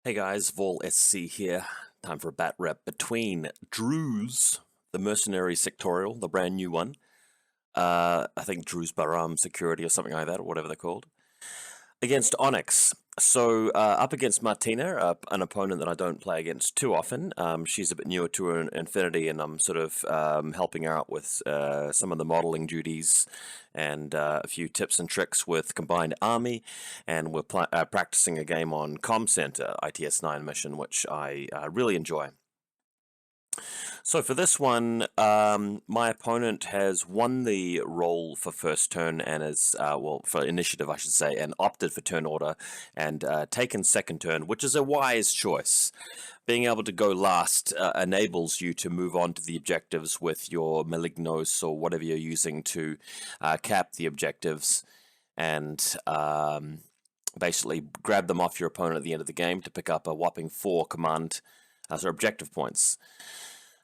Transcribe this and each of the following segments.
Hey guys, VaulSC here. Time for a bat rep between Druze, the mercenary sectorial, the brand new one. I think Druze Baram Security or something like that, or whatever they're called, against Onyx. So up against Martina, an opponent that I don't play against too often. She's a bit newer to her infiNity, and I'm sort of helping her out with some of the modeling duties and a few tips and tricks with Combined Army. And we're practicing a game on Com Center, ITS-9 mission, which I really enjoy. So for this one, my opponent has won the roll for first turn and is, well, for initiative, I should say, and opted for turn order and taken second turn, which is a wise choice. Being able to go last enables you to move on to the objectives with your Malignos or whatever you're using to cap the objectives and basically grab them off your opponent at the end of the game to pick up a whopping 4 objective points.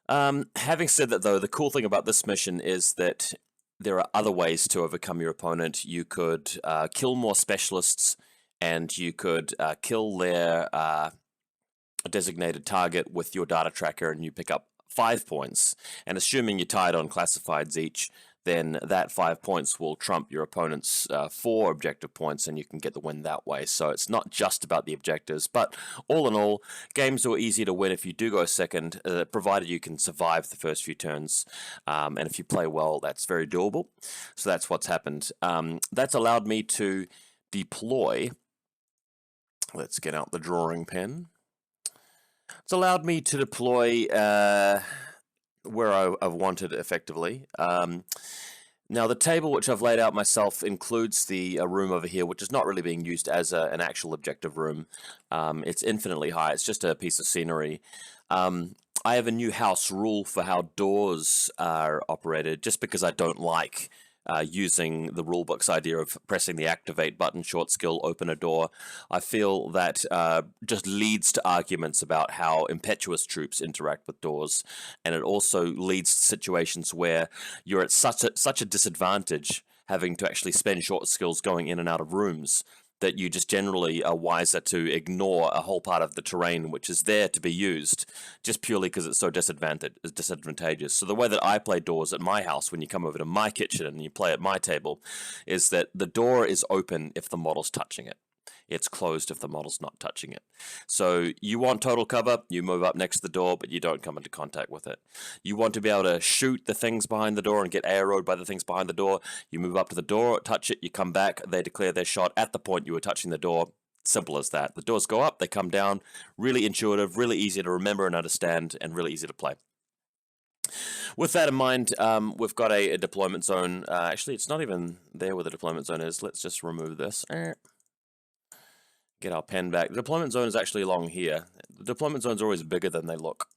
Having said that, though, the cool thing about this mission is that there are other ways to overcome your opponent. You could kill more specialists, and you could kill their designated target with your data tracker, and you pick up 5 points. And assuming you're tied on classifieds each, then that 5 points will trump your opponent's 4 objective points, and you can get the win that way. So it's not just about the objectives, but all in all, games are easy to win if you do go second, provided you can survive the first few turns. And if you play well, that's very doable. So that's what's happened. That's allowed me to deploy. Let's get out the drawing pen. It's allowed me to deploy where I've wanted effectively. Now the table which I've laid out myself includes the room over here, which is not really being used as an actual objective room. It's infinitely high. It's just a piece of scenery. I have a new house rule for how doors are operated, just because I don't like using the rulebook's idea of pressing the activate button, short skill, open a door. I feel that just leads to arguments about how impetuous troops interact with doors, and it also leads to situations where you're at such a disadvantage having to actually spend short skills going in and out of rooms that you just generally are wiser to ignore a whole part of the terrain which is there to be used, just purely because it's so disadvantageous. So the way that I play doors at my house, when you come over to my kitchen and you play at my table, is that the door is open if the model's touching it. It's closed if the model's not touching it. So you want total cover, you move up next to the door, but you don't come into contact with it. You want to be able to shoot the things behind the door and get arrowed by the things behind the door. You move up to the door, touch it, you come back, they declare their shot at the point you were touching the door. Simple as that. The doors go up, they come down. Really intuitive, really easy to remember and understand, and really easy to play. With that in mind, we've got a deployment zone. Actually, it's not even there where the deployment zone is. Let's just remove this. Get our pen back. The deployment zone is actually along here. The deployment zones are always bigger than they look.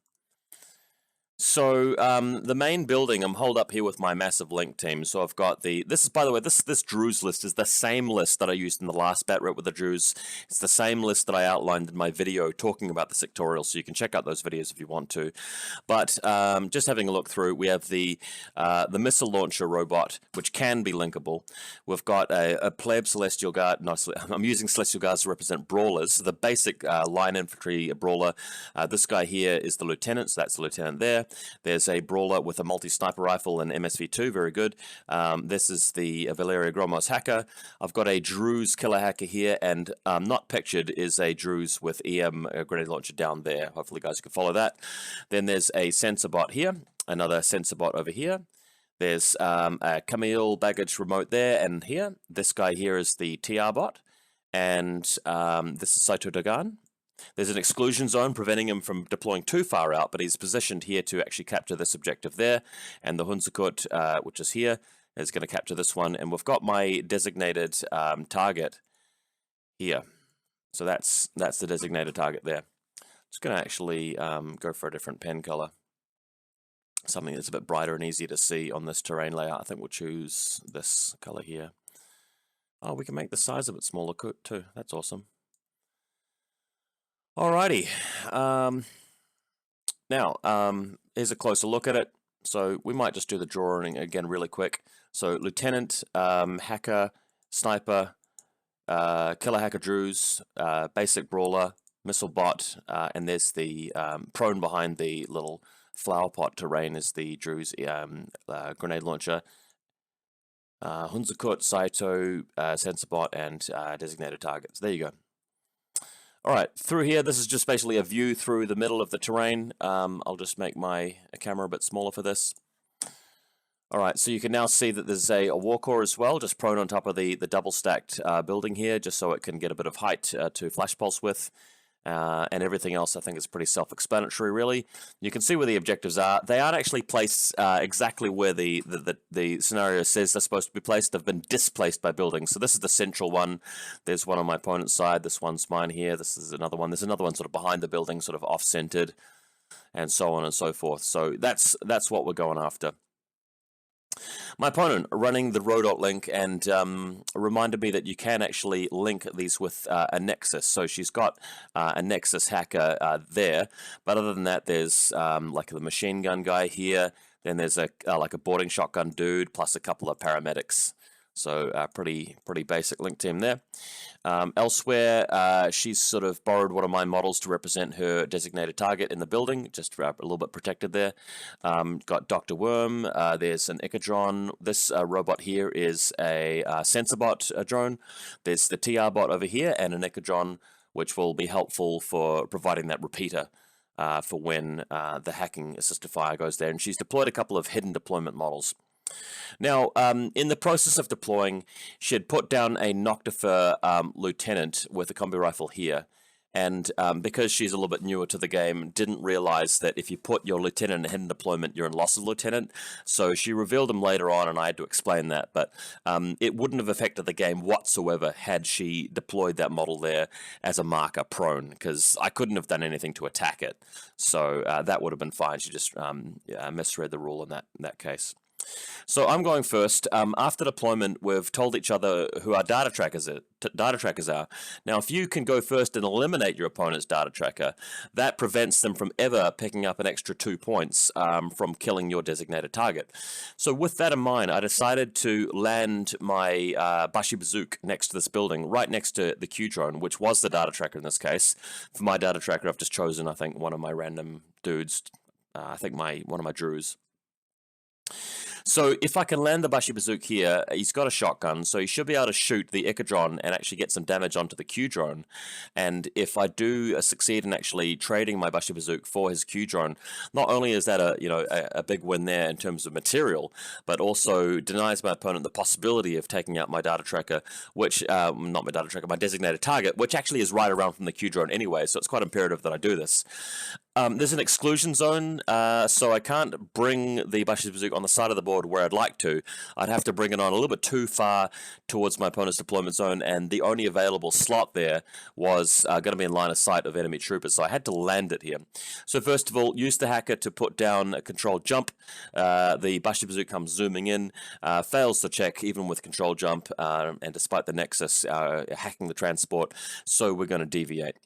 So the main building, I'm holed up here with my massive link team. So I've got this is, by the way, this Druze list is the same list that I used in the last bat rep with the Druze. It's the same list that I outlined in my video talking about the sectorial, so you can check out those videos if you want to. But just having a look through, we have the missile launcher robot, which can be linkable. We've got a pleb celestial guard. No, I'm using celestial guards to represent brawlers. The basic line infantry brawler. This guy here is the lieutenant, so that's the lieutenant there. There's a brawler with a multi-sniper rifle and MSV2, very good. This is the Valeria Gromos hacker. I've got a Druze killer hacker here, and not pictured is a Druze with EM grenade launcher down there. Hopefully you guys can follow that. Then there's a sensor bot here, another sensor bot over here. There's a Camille baggage remote there and here. This guy here is the TR bot, and this is Saito Dagan. There's an exclusion zone preventing him from deploying too far out, but he's positioned here to actually capture this objective there. And the Hunzakut, which is here, is going to capture this one. And we've got my designated target here. So that's the designated target there. Just going to actually go for a different pen color. Something that's a bit brighter and easier to see on this terrain layout. I think we'll choose this color here. Oh, we can make the size a bit smaller too. That's awesome. Alrighty, now here's a closer look at it. So we might just do the drawing again really quick. So lieutenant, hacker, sniper, killer hacker Druze, basic brawler, missile bot, and there's the prone behind the little flower pot terrain is the Druze grenade launcher. Hunzakut, Saito, sensor bot, and designated targets. There you go. All right, through here, this is just basically a view through the middle of the terrain. I'll just make my camera a bit smaller for this. All right, so you can now see that there's a war core as well, just prone on top of the double stacked building here, just so it can get a bit of height to flash pulse with. And everything else, I think, is pretty self-explanatory, really. You can see where the objectives are. They aren't actually placed exactly where the scenario says they're supposed to be placed. They've been displaced by buildings. So this is the central one. There's one on my opponent's side. This one's mine here. This is another one. There's another one sort of behind the building, sort of off-centered, and so on and so forth. So that's what we're going after. My opponent running the row.link and reminded me that you can actually link these with a Nexus. So she's got a Nexus hacker there, but other than that, there's like the machine gun guy here. Then there's like a boarding shotgun dude plus a couple of paramedics. So pretty basic link team there. Elsewhere, she's sort of borrowed one of my models to represent her designated target in the building, just a little bit protected there. Got Dr. Worm, there's an Echidron. This robot here is a sensor bot drone. There's the TR bot over here and an Echidron, which will be helpful for providing that repeater for when the hacking assisted fire goes there. And she's deployed a couple of hidden deployment models. Now, in the process of deploying, she had put down a Noctifer lieutenant with a combi rifle here, and because she's a little bit newer to the game, didn't realize that if you put your lieutenant in hidden deployment, you're in loss of lieutenant. So she revealed him later on, and I had to explain that, but it wouldn't have affected the game whatsoever had she deployed that model there as a marker prone, because I couldn't have done anything to attack it. So that would have been fine. She just misread the rule in that case. So I'm going first. After deployment, we've told each other who our data trackers are. Now, if you can go first and eliminate your opponent's data tracker, that prevents them from ever picking up an extra 2 points from killing your designated target. So with that in mind, I decided to land my Bashi Bazook next to this building, right next to the Q drone, which was the data tracker in this case. For my data tracker, I've just chosen, I think, one of my random dudes. I think one of my Druze. So if I can land the Bashi Bazook here, he's got a shotgun, so he should be able to shoot the Echidron and actually get some damage onto the Q drone. And if I do succeed in actually trading my Bashi Bazook for his Q drone, not only is that a big win there in terms of material, but also denies my opponent the possibility of taking out my data tracker, which not my data tracker, my designated target, which actually is right around from the Q drone anyway. So it's quite imperative that I do this. There's an exclusion zone, so I can't bring the Bashi Bazook on the side of the board where I'd like to. I'd have to bring it on a little bit too far towards my opponent's deployment zone, and the only available slot there was going to be in line of sight of enemy troopers, so I had to land it here. So first of all, use the hacker to put down a controlled jump. The Bashi Bazook comes zooming in, fails the check even with controlled jump, and despite the Nexus hacking the transport, so we're going to deviate.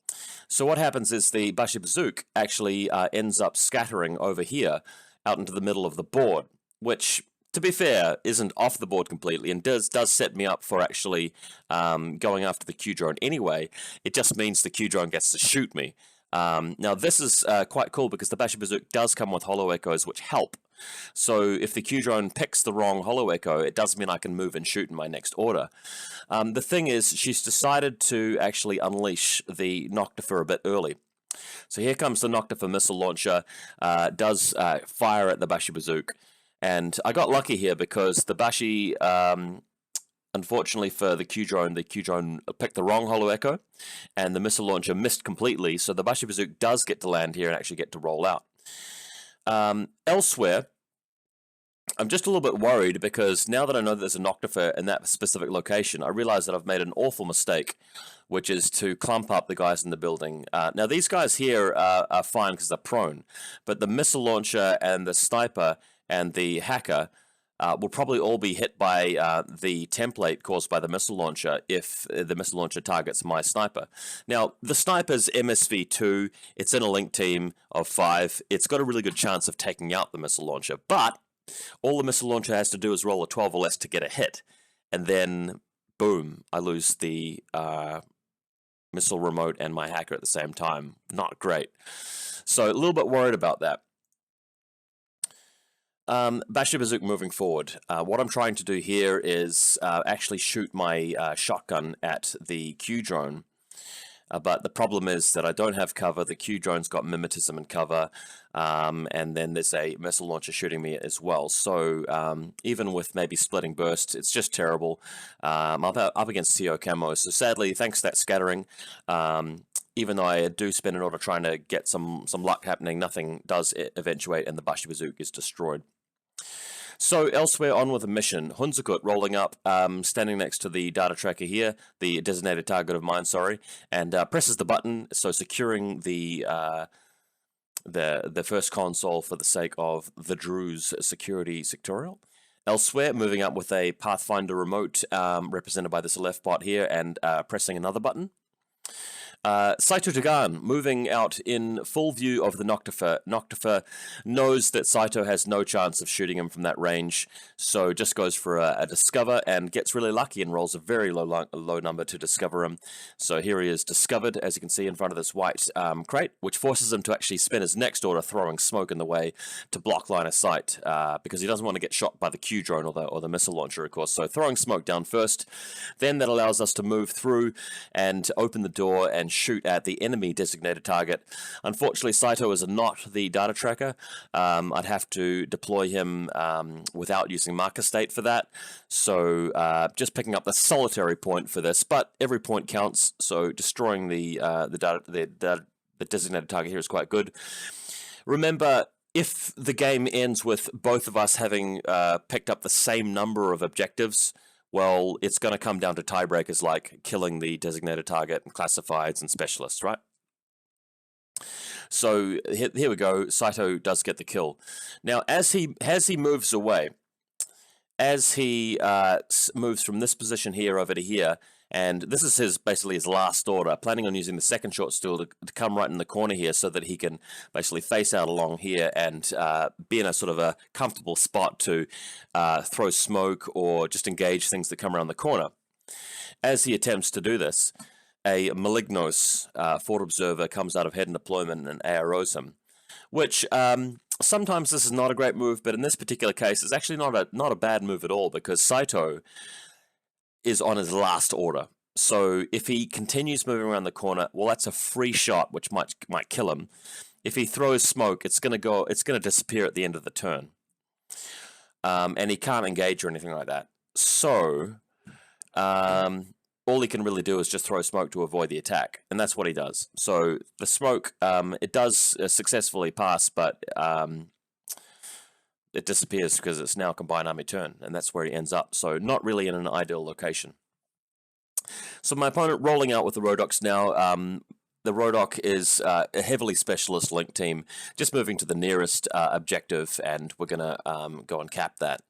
So what happens is the Bashi Bazook actually ends up scattering over here out into the middle of the board, which, to be fair, isn't off the board completely and does set me up for actually going after the Q drone anyway. It just means the Q drone gets to shoot me. Now this is quite cool because the Bashi Bazook does come with holo echoes which help. So if the Q drone picks the wrong holo echo, it does mean I can move and shoot in my next order. The thing is, she's decided to actually unleash the Noctifer a bit early. So here comes the Noctifer missile launcher, does fire at the Bashi Bazook. And I got lucky here because the Bashi, unfortunately for the Q drone picked the wrong holo echo, and the missile launcher missed completely, so the Bashi Bazook does get to land here and actually get to roll out. Elsewhere, I'm just a little bit worried because now that I know that there's a Noctifer in that specific location, I realize that I've made an awful mistake, which is to clump up the guys in the building. Now, these guys here are fine because they're prone, but the missile launcher and the sniper and the hacker will probably all be hit by the template caused by the missile launcher if the missile launcher targets my sniper. Now, the sniper's MSV2, it's in a link team of 5. It's got a really good chance of taking out the missile launcher, but all the missile launcher has to do is roll a 12 or less to get a hit, and then, boom, I lose the missile remote and my hacker at the same time. Not great. So a little bit worried about that. Bashir Bazook moving forward. What I'm trying to do here is actually shoot my shotgun at the Q drone. But the problem is that I don't have cover. The Q drone's got mimetism and cover, and then there's a missile launcher shooting me as well. So even with maybe splitting burst, it's just terrible. I'm up against TO camo. So sadly, thanks to that scattering, even though I do spend an order trying to get some luck happening, nothing does eventuate, and the Bashir Bazook is destroyed. So elsewhere on with the mission, Hunzakut rolling up, standing next to the data tracker here, the designated target of mine, sorry, and presses the button, so securing the first console for the sake of the Druze security sectorial. Elsewhere, moving up with a Pathfinder remote, represented by this left bot here, and pressing another button. Saito Tagan moving out in full view of the Noctifer. Noctifer knows that Saito has no chance of shooting him from that range, so just goes for a discover and gets really lucky and rolls a very low number to discover him. So here he is discovered, as you can see in front of this white crate, which forces him to actually spin his next order, throwing smoke in the way to block line of sight, because he doesn't want to get shot by the Q drone or the missile launcher, of course. So throwing smoke down first, then that allows us to move through and open the door and shoot at the enemy designated target. Unfortunately, Saito is not the data tracker. I'd have to deploy him without using marker state for that. So just picking up the solitary point for this, but every point counts. So destroying the designated target here is quite good. Remember, if the game ends with both of us having picked up the same number of objectives, well, it's going to come down to tiebreakers like killing the designated target and classifieds and specialists, right? So here we go. Saito does get the kill. Now, as he moves away, as he moves from this position here over to here, and this is basically his last order, planning on using the second short stool to come right in the corner here so that he can basically face out along here and be in a sort of a comfortable spot to throw smoke or just engage things that come around the corner. As he attempts to do this, a Malignos Fort Observer comes out of head and deployment and AROs him, which sometimes this is not a great move, but in this particular case, it's actually not a bad move at all, because Saito is on his last order. So if he continues moving around the corner, well, that's a free shot, which might kill him. If he throws smoke, it's gonna disappear at the end of the turn, and he can't engage or anything like that. So all he can really do is just throw smoke to avoid the attack, and that's what he does. So the smoke, it does successfully pass, but it disappears because it's now combined army turn, and that's where he ends up. So not really in an ideal location. So my opponent rolling out with the Rodox now. The Rodoc is a heavily specialist link team, just moving to the nearest objective, and we're going to go and cap that.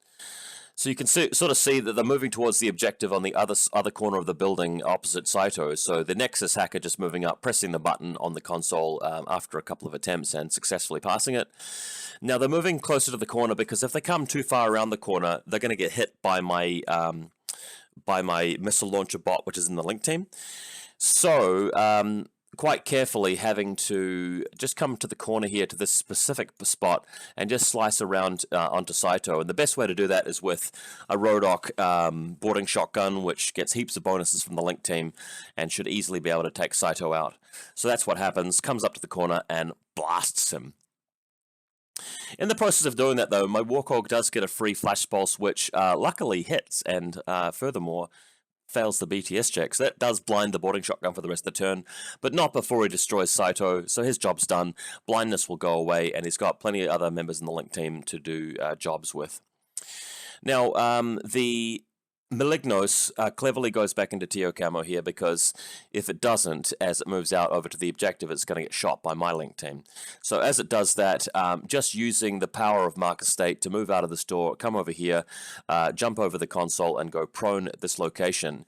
So you can sort of see that they're moving towards the objective on the other corner of the building opposite Saito. So the Nexus hacker just moving up, pressing the button on the console after a couple of attempts and successfully passing it. Now they're moving closer to the corner because if they come too far around the corner, they're going to get hit by my missile launcher bot, which is in the link team. So quite carefully having to just come to the corner here to this specific spot and just slice around onto Saito. And the best way to do that is with a Rodoc boarding shotgun, which gets heaps of bonuses from the link team and should easily be able to take Saito out. So that's what happens, comes up to the corner and blasts him. In the process of doing that, though, my Warcog does get a free Flash Pulse, which luckily hits and furthermore fails the BTS check. So that does blind the boarding shotgun for the rest of the turn, but not before he destroys Saito. So his job's done. Blindness will go away, and he's got plenty of other members in the link team to do jobs with. Now, the Malignos cleverly goes back into TO camo here, because if it doesn't, as it moves out over to the objective, it's going to get shot by my link team. So as it does that, just using the power of marker state to move out of this door, come over here, jump over the console and go prone at this location,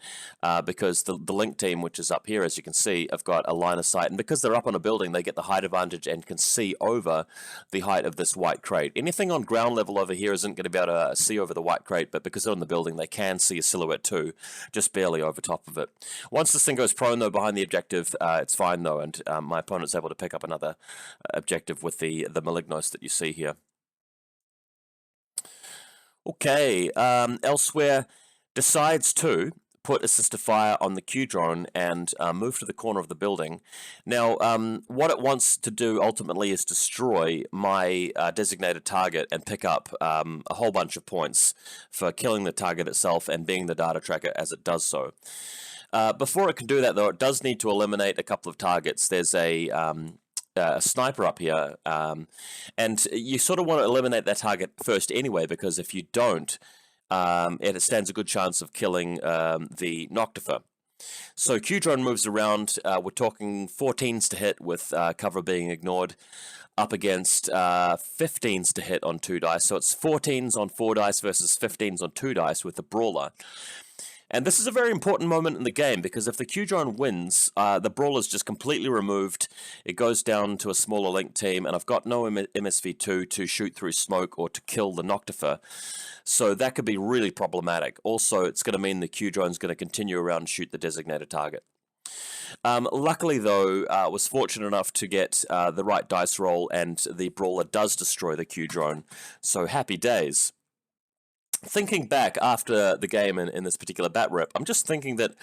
because the link team, which is up here, as you can see, have got a line of sight, and because they're up on a building, they get the height advantage and can see over the height of this white crate. Anything on ground level over here isn't going to be able to see over the white crate, but because they're on the building, they can see a silhouette too, just barely over top of it. Once this thing goes prone though behind the objective, it's fine though, and my opponent's able to pick up another objective with the Malignos that you see here. Okay, elsewhere, decides to put assist to fire on the Q drone and move to the corner of the building. Now, what it wants to do ultimately is destroy my designated target and pick up a whole bunch of points for killing the target itself and being the data tracker as it does so. Before it can do that, though, it does need to eliminate a couple of targets. There's a sniper up here, and you sort of want to eliminate that target first anyway, because if you don't, it stands a good chance of killing the Noctifer. So Q-Drone moves around. We're talking 14s to hit with cover being ignored, up against 15s to hit on 2 dice. So it's 14s on 4 dice versus 15s on 2 dice with the Brawler. And this is a very important moment in the game, because if the Q-Drone wins, the Brawler's just completely removed. It goes down to a smaller link team, and I've got no MSV2 to shoot through smoke or to kill the Noctifer. So that could be really problematic. Also, it's going to mean the Q-Drone's going to continue around and shoot the designated target. Luckily, though, I was fortunate enough to get the right dice roll, and the Brawler does destroy the Q-Drone. So happy days. Thinking back after the game in this particular bat rep, I'm just thinking that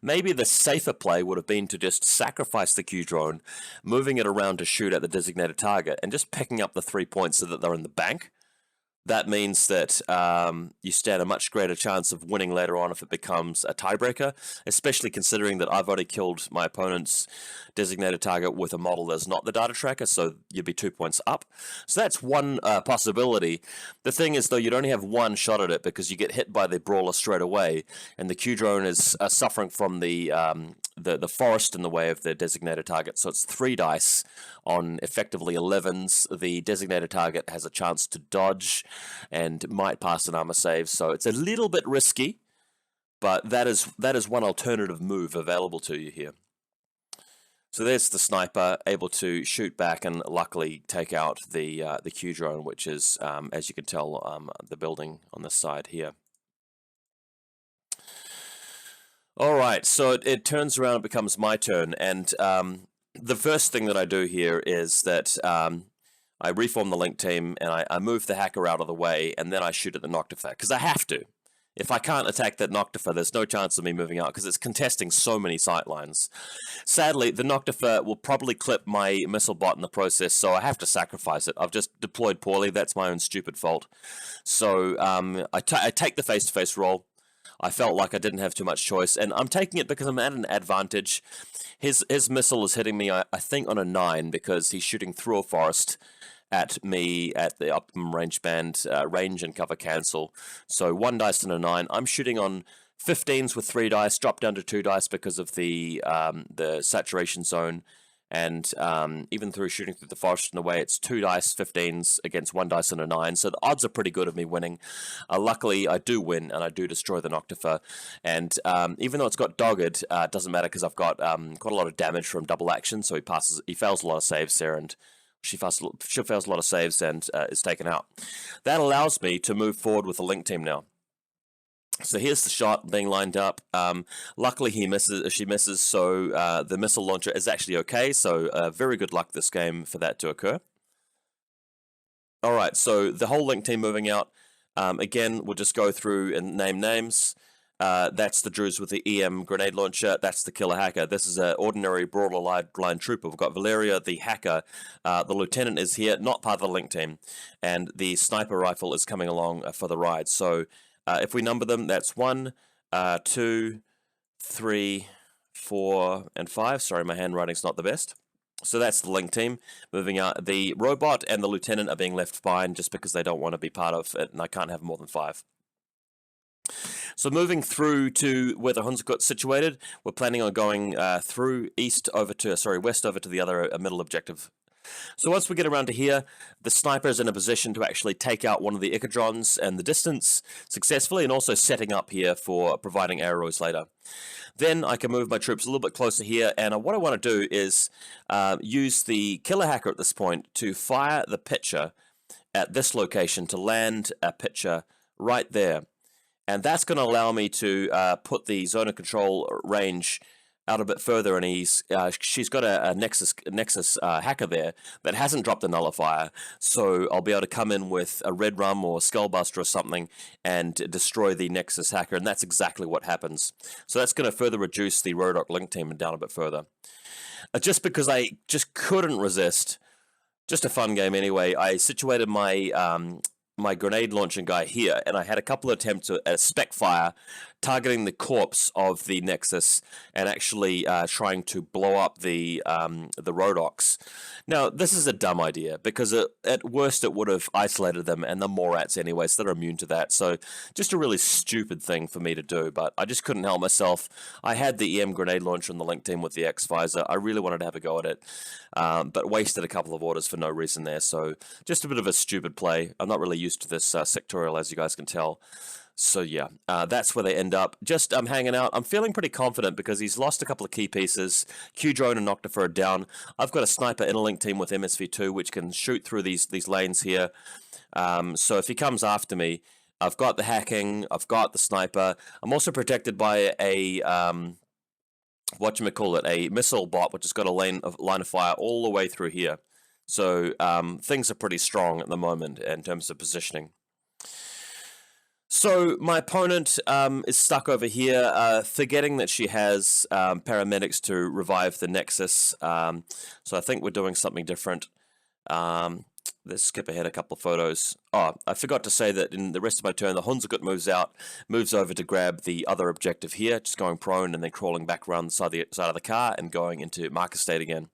maybe the safer play would have been to just sacrifice the Q-Drone, moving it around to shoot at the designated target, and just picking up the 3 points so that they're in the bank. That means that you stand a much greater chance of winning later on if it becomes a tiebreaker, especially considering that I've already killed my opponent's designated target with a model that's not the data tracker, so you'd be 2 points up. So that's one possibility. The thing is, though, you'd only have one shot at it because you get hit by the Brawler straight away, and the Q-Drone is suffering from the forest in the way of the designated target. So it's 3 dice on effectively 11s. The designated target has a chance to dodge and might pass an armor save, so it's a little bit risky, but that is one alternative move available to you here. So there's the sniper able to shoot back and luckily take out the Q-Drone, which is, as you can tell, the building on this side here. All right, so it turns around, it becomes my turn, and the first thing that I do here is that I reform the link team, and I move the hacker out of the way, and then I shoot at the Noctifer, because I have to. If I can't attack that Noctifer, there's no chance of me moving out, because it's contesting so many sightlines. Sadly, the Noctifer will probably clip my missile bot in the process, so I have to sacrifice it. I've just deployed poorly. That's my own stupid fault. So I take the face-to-face roll. I felt like I didn't have too much choice, and I'm taking it because I'm at an advantage. His missile is hitting me, I think, on a 9, because he's shooting through a forest at me at the optimum range band, range and cover cancel. So 1 dice and a 9. I'm shooting on 15s with 3 dice, drop down to 2 dice because of the saturation zone. And even through shooting through the forest in a way, it's 2 dice, 15s against 1 dice and a 9. So the odds are pretty good of me winning. Luckily, I do win, and I do destroy the Noctifer. And even though it's got dogged, it doesn't matter because I've got quite a lot of damage from double action. So he fails a lot of saves there, and she fails a lot of saves and is taken out. That allows me to move forward with the link team now. So here's the shot being lined up. Luckily, she misses, so the missile launcher is actually okay. So very good luck this game for that to occur. All right, so the whole link team moving out. Again, we'll just go through and name names. That's the Druze with the EM grenade launcher. That's the killer hacker. This is an ordinary Brawler line trooper. We've got Valeria, the hacker. The lieutenant is here, not part of the link team. And the sniper rifle is coming along for the ride. So if we number them, that's 1, 2, 3, 4, and 5. Sorry, my handwriting's not the best. So that's the link team moving out. The robot and the lieutenant are being left behind just because they don't want to be part of it, and I can't have more than 5. So moving through to where the Hunzerkut's situated, we're planning on going through west over to the other middle objective. So once we get around to here, the sniper is in a position to actually take out one of the Echidrons and the distance successfully, and also setting up here for providing arrows later. Then I can move my troops a little bit closer here, and what I want to do is use the killer hacker at this point to fire the pitcher at this location to land a pitcher right there. And that's going to allow me to put the zone of control range out a bit further, and she's got a Nexus hacker there that hasn't dropped a nullifier, so I'll be able to come in with a Red Rum or Skullbuster or something and destroy the Nexus hacker, and that's exactly what happens. So that's going to further reduce the Rodok Link team down a bit further. Just because I just couldn't resist, just a fun game anyway, I situated my my grenade launching guy here, and I had a couple of attempts at a spec fire targeting the corpse of the Nexus and actually trying to blow up the Rodoks. Now, this is a dumb idea because at worst it would have isolated them and the Morats anyway, so they're immune to that. So just a really stupid thing for me to do, but I just couldn't help myself. I had the EM grenade launcher on the Link team with the X-Visor. I really wanted to have a go at it, but wasted a couple of orders for no reason there. So just a bit of a stupid play. I'm not really used to this sectorial, as you guys can tell. So yeah, that's where they end up. Just hanging out. I'm feeling pretty confident because he's lost a couple of key pieces. Q-Drone and Noctifer are down. I've got a sniper interlink team with MSV2 which can shoot through these lanes here. So if he comes after me, I've got the hacking, I've got the sniper. I'm also protected by a a missile bot which has got a line of fire all the way through here. So things are pretty strong at the moment in terms of positioning. So my opponent is stuck over here, forgetting that she has paramedics to revive the Nexus. So I think we're doing something different. Let's skip ahead a couple of photos. Oh, I forgot to say that in the rest of my turn, the Hunzagut moves over to grab the other objective here, just going prone and then crawling back around the side of the car and going into marker state again.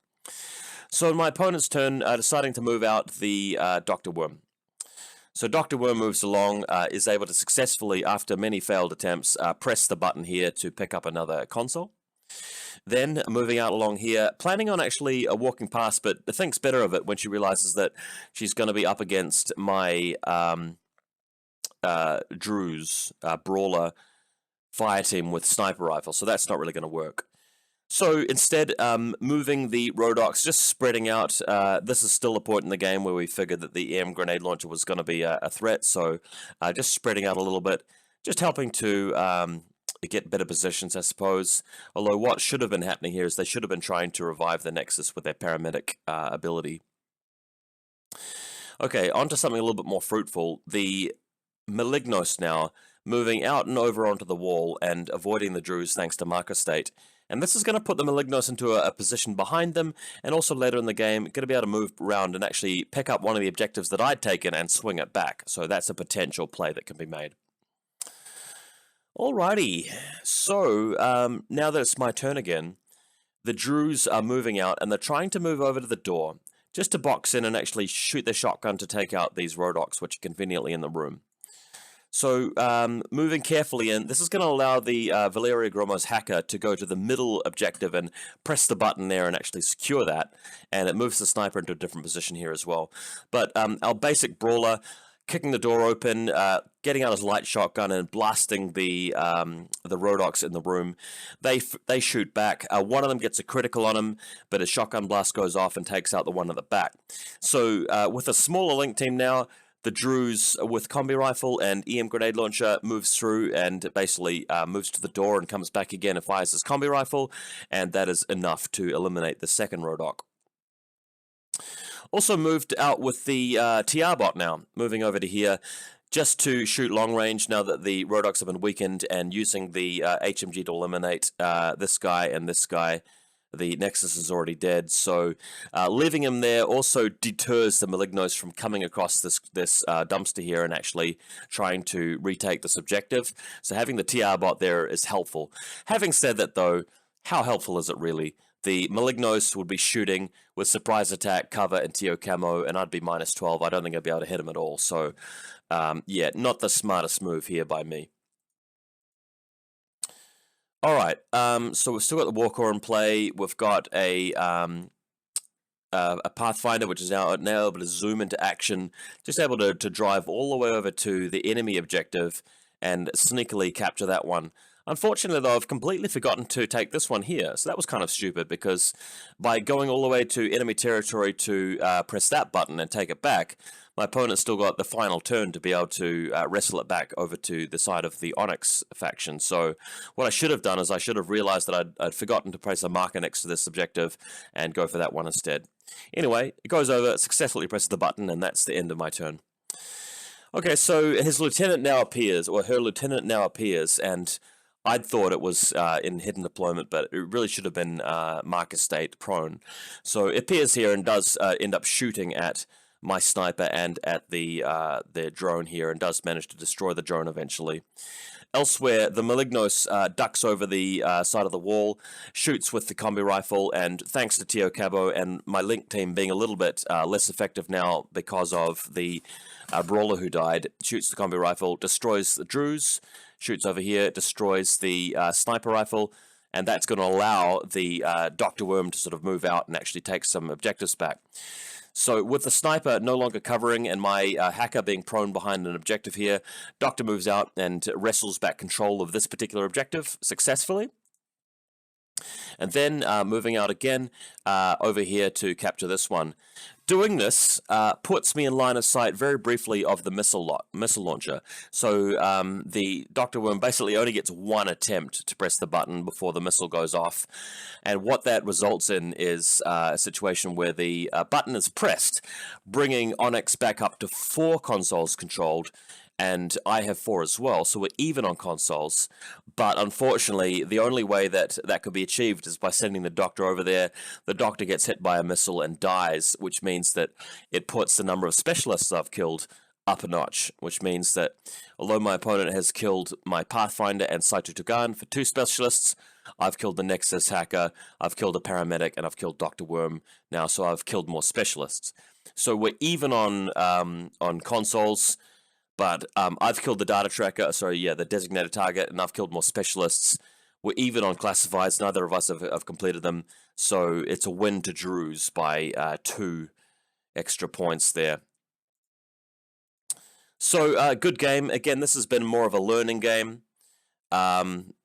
So in my opponent's turn, deciding to move out the Dr. Worm. So Dr. Worm moves along, is able to successfully, after many failed attempts, press the button here to pick up another console. Then, moving out along here, planning on actually walking past, but thinks better of it when she realizes that she's going to be up against my Druze Brawler fire team with sniper rifle, so that's not really going to work. So instead, moving the Rodoks, just spreading out. This is still a point in the game where we figured that the EM grenade launcher was going to be a threat, so just spreading out a little bit, just helping to get better positions, I suppose. Although what should have been happening here is they should have been trying to revive the Nexus with their paramedic ability. Okay, on to something a little bit more fruitful. The Malignos now, moving out and over onto the wall and avoiding the Druze thanks to marker state. And this is going to put the Malignos into a position behind them, and also later in the game, going to be able to move around and actually pick up one of the objectives that I'd taken and swing it back. So that's a potential play that can be made. Alrighty, so now that it's my turn again, the Druze are moving out, and they're trying to move over to the door, just to box in and actually shoot their shotgun to take out these Rodoks, which are conveniently in the room. So, moving carefully in, this is going to allow the Valeria Gromo's hacker to go to the middle objective and press the button there and actually secure that, and it moves the sniper into a different position here as well. But our basic brawler, kicking the door open, getting out his light shotgun and blasting the Rodoks in the room. They shoot back. One of them gets a critical on him, but his shotgun blast goes off and takes out the one at the back. So, with a smaller Link team now, the Druze with combi rifle and EM grenade launcher moves through and basically moves to the door and comes back again and fires his combi rifle, and that is enough to eliminate the second Rodok. Also moved out with the TR bot now, moving over to here just to shoot long range now that the Rodoks have been weakened, and using the HMG to eliminate this guy and this guy. The Nexus is already dead, so leaving him there also deters the Malignos from coming across this dumpster here and actually trying to retake this objective. So having the TR bot there is helpful. Having said that though, how helpful is it really? The Malignos would be shooting with surprise attack, cover, and TO camo, and I'd be -12. I don't think I'd be able to hit him at all. So yeah, not the smartest move here by me. All right, so we've still got the Warcore in play. We've got a Pathfinder, which is now able to zoom into action, just able to drive all the way over to the enemy objective and sneakily capture that one. Unfortunately, though, I've completely forgotten to take this one here. So that was kind of stupid, because by going all the way to enemy territory to press that button and take it back, my opponent still got the final turn to be able to wrestle it back over to the side of the Onyx faction. So what I should have done is I should have realized that I'd forgotten to place a marker next to this objective and go for that one instead. Anyway, it goes over, successfully presses the button, and that's the end of my turn. Okay, so his lieutenant now appears, or her lieutenant now appears, and I'd thought it was in hidden deployment, but it really should have been marker state prone. So it appears here and does end up shooting at my sniper and at the drone here, and does manage to destroy the drone eventually. Elsewhere, the Malignos ducks over the side of the wall, shoots with the combi rifle, and thanks to Tio Cabo and my link team being a little bit less effective now because of the brawler who died, shoots the combi rifle, destroys the Druze, shoots over here, destroys the sniper rifle, and that's going to allow the Dr. Worm to sort of move out and actually take some objectives back. So with the sniper no longer covering and my hacker being prone behind an objective here, Doctor moves out and wrestles back control of this particular objective successfully. And then moving out again over here to capture this one. Doing this puts me in line of sight very briefly of the missile launcher. So the Dr. Worm basically only gets one attempt to press the button before the missile goes off. And what that results in is a situation where the button is pressed, bringing Onyx back up to 4 consoles controlled, and I have 4 as well, so we're even on consoles. But unfortunately, the only way that that could be achieved is by sending the Doctor over there. The Doctor gets hit by a missile and dies, which means that it puts the number of specialists I've killed up a notch, which means that although my opponent has killed my Pathfinder and Saito Tugan for 2 specialists, I've killed the Nexus hacker, I've killed a paramedic, and I've killed Dr. Worm now, so I've killed more specialists. So we're even on consoles. But I've killed the data tracker, the designated target, and I've killed more specialists. We're even on classifieds. Neither of us have completed them. So it's a win to Druze by 2 extra points there. So good game. Again, this has been more of a learning game.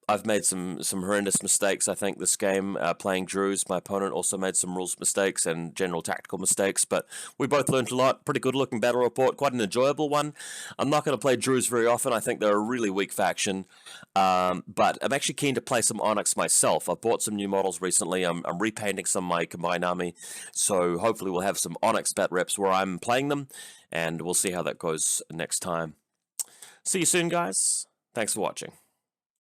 I've made some horrendous mistakes, I think, this game, playing Druze. My opponent also made some rules mistakes and general tactical mistakes, but we both learned a lot. Pretty good-looking battle report, quite an enjoyable one. I'm not going to play Druze very often. I think they're a really weak faction, but I'm actually keen to play some Onyx myself. I've bought some new models recently. I'm repainting some of my combined army, so hopefully we'll have some Onyx bat reps where I'm playing them, and we'll see how that goes next time. See you soon, guys. Thanks for watching.